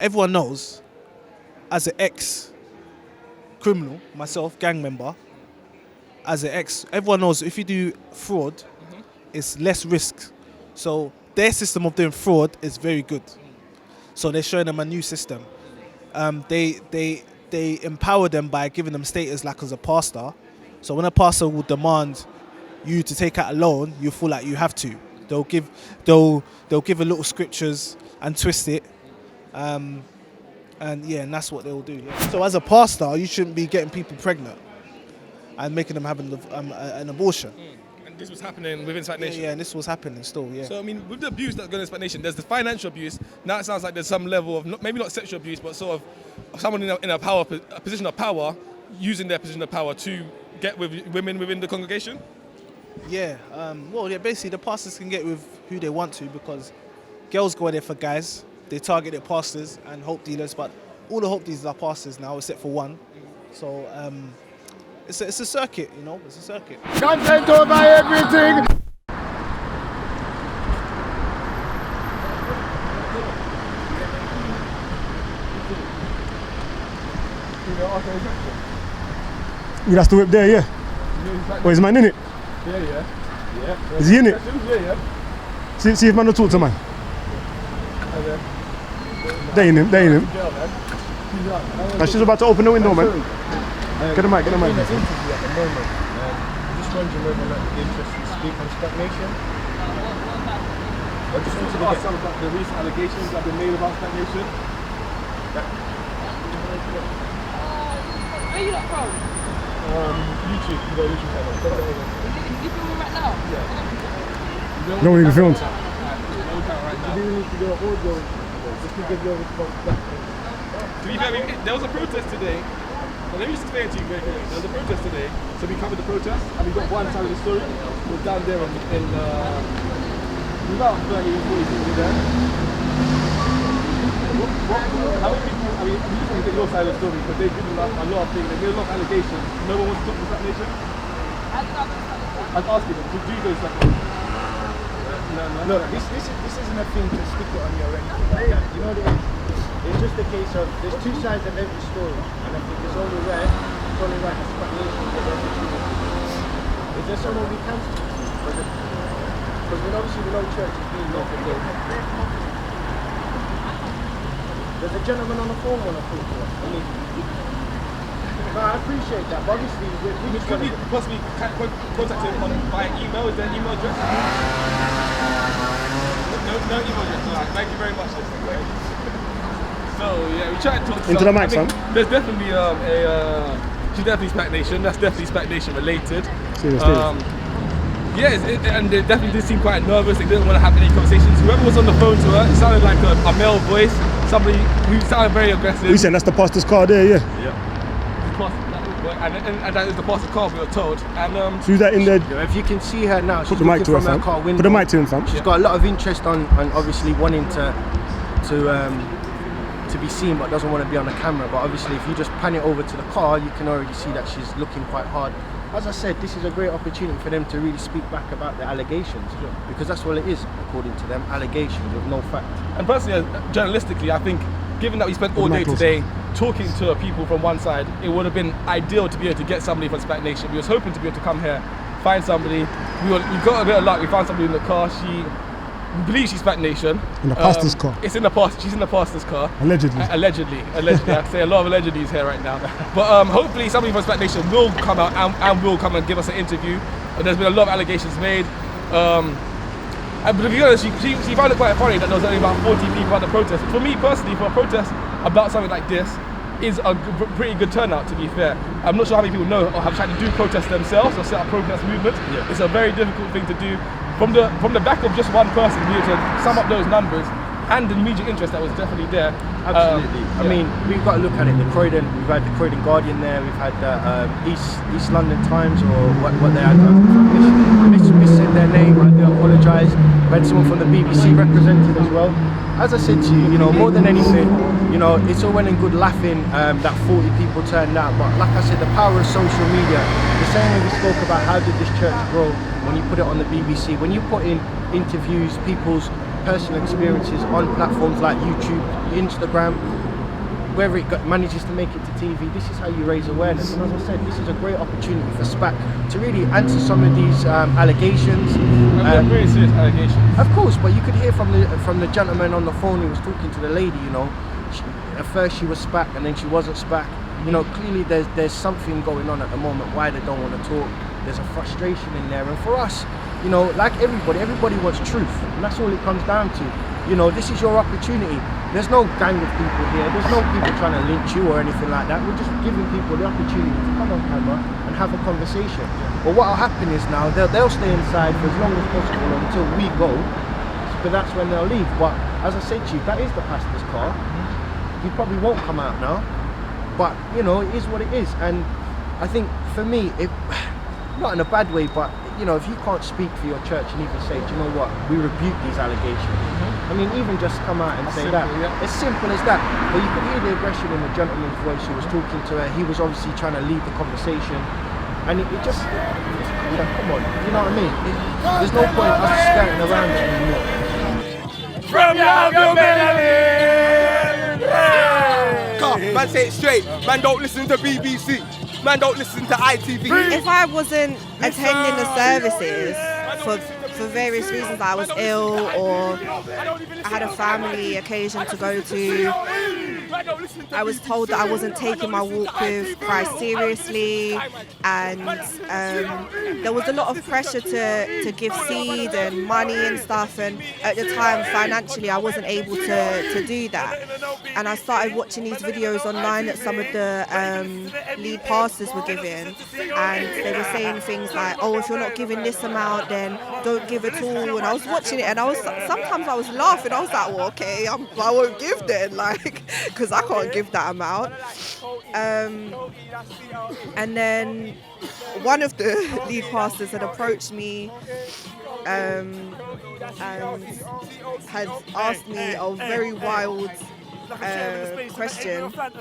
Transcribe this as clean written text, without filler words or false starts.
Everyone knows, as an ex-criminal, myself, gang member, as an ex, everyone knows if you do fraud, it's less risk. So their system of doing fraud is very good. So they're showing them a new system. They empower them by giving them status like as a pastor. So when a pastor will demand you to take out a loan, you feel like you have to. They'll give a little scriptures and twist it. And that's what they'll do. Yeah. So as a pastor, you shouldn't be getting people pregnant and making them have an abortion. And this was happening within SPAC Nation? Yeah, and this was happening still, yeah. So, I mean, with the abuse that's going on in SPAC Nation, there's the financial abuse. Now it sounds like there's some level of, maybe not sexual abuse, but sort of someone in a position of power, using their position of power to get with women within the congregation? Yeah, basically the pastors can get with who they want to because girls go there for guys. They target their pastors and hope dealers, but all the hope dealers are pastors now, except for one. So it's a circuit, you know. It's a circuit. Content over everything. You that's the whip there, yeah. Oh, is man in it? Yeah. Is he in it? Yeah. See if man will talk to man. They in him. And she's about to open the window, man. Get the mic. Interview at the moment. Just wondering whether or not you're interested to speak on SPAC Nation. I just wanted to ask some about the recent allegations that have been made about SPAC Nation. Where you not from? YouTube. You got a YouTube channel. You filming right now? Yeah. No one even filmed. Right now. You need to do an audio just to give your response back. To be fair, there was a protest today. Well, let me just explain it to you very quickly. There was a protest today, so we covered the protest, and we got one side of the story. It was down there in about 30 or 40 people there. How many people, I mean, we just want to get your side of the story, because they did a lot of things, they made a lot of allegations. No one wants to talk to SPAC Nation? I was asking them, do you go to SPAC Nation? No. Look, this isn't a thing to stick it on you or anything like that. You know what it is? It's just a case of, there's two sides of every story, and I think it's only right that SPAC Nation get the opportunity. Is there someone we can speak to? Because obviously we know church is being open day. There's a gentleman on the phone want to talk to us. I appreciate that, but obviously we just Could we possibly contact him via email? Is there an email address? No email address. Alright, thank you very much. So yeah, we tried to talk Into the mic, son. There's definitely she's definitely SPAC Nation. That's definitely SPAC Nation related. Serious. And they definitely did seem quite nervous. They didn't want to have any conversations. Whoever was on the phone to her, it sounded like a male voice. Somebody who sounded very aggressive. You saying that's the pastor's car there, yeah? Yeah. And that is the pastor's car, we were told. And So who's that in there? Yeah, if you can see her now, she's Put the mic looking to her, from her fam. car window. Put the mic to him, fam. She's got a lot of interest on obviously wanting to be seen, but doesn't want to be on the camera. But obviously, if you just pan it over to the car, you can already see that she's looking quite hard. As I said, this is a great opportunity for them to really speak back about the allegations, because that's all it is, according to them, allegations with no fact. And personally, journalistically, I think, given that we spent all day today talking to people from one side, it would have been ideal to be able to get somebody from SPAC Nation. We was hoping to be able to come here, find somebody. We got a bit of luck. We found somebody in the car. We believe she's SPAC Nation. In the pastor's car. She's in the pastor's car. Allegedly. Allegedly. I have to say a lot of allegedlys here right now. But hopefully somebody from SPAC Nation will come out and will come and give us an interview. There's been a lot of allegations made. But to be honest, she found it quite funny that there was only about 40 people at the protest. For me personally, for a protest about something like this, is a pretty good turnout, to be fair. I'm not sure how many people know or have tried to do protests themselves or set up protest movements. Yeah. It's a very difficult thing to do. From the back of just one person, we had to sum up those numbers and the media interest that was definitely there. Absolutely. I mean, we've got to look at it. We've had the Croydon Guardian there. We've had the East London Times, or what they had. Missing their name. I do apologise. We had someone from the BBC represented as well. As I said to you, more than anything, it's all well and good laughing that 40 people turned out, but like I said, the power of social media. The same way we spoke about how did this church grow when you put it on the BBC, when you put in interviews, people's personal experiences on platforms like YouTube, Instagram, whether it manages to make it to TV. This is how you raise awareness. And as I said, this is a great opportunity for SPAC to really answer some of these allegations. Very serious allegations. Of course, but you could hear from the gentleman on the phone who was talking to the lady. You know, at first she was SPAC and then she wasn't SPAC. You know, clearly there's something going on at the moment why they don't want to talk. There's a frustration in there, and for us, you know, like everybody wants truth, and that's all it comes down to. You know, this is your opportunity. There's no gang of people here. There's no people trying to lynch you or anything like that. We're just giving people the opportunity to come on camera and have a conversation. But what will happen is now they'll stay inside for as long as possible until we go, but that's when they'll leave. But as I said to you, that is the pastor's car. He probably won't come out now, but you know, it is what it is. And I think for me, not in a bad way, but you know, if you can't speak for your church and even say, do you know what, we rebuke these allegations. I mean, even just come out and say that. It's simple as that. But you could hear the aggression in the gentleman's voice who was talking to her. He was obviously trying to lead the conversation. And it just, you know, come on, you know what I mean? There's no point us skirting around it anymore. From your man, say it straight. Man, don't listen to BBC. Man, don't listen to ITV. If I wasn't attending the services for various reasons, I was ill or I had a family occasion to go to, I was told that I wasn't taking my walk with Christ seriously, and there was a lot of pressure to give seed and money and stuff, and at the time financially I wasn't able to do that. And I started watching these videos online that some of the lead pastors were giving, and they were saying things like, oh, if you're not giving this amount, then don't give at all. And I was watching it, and sometimes I was laughing. I was like, well, okay, I won't give then, like, because I can't give that amount. And then one of the lead pastors had approached me and had asked me a very wild question.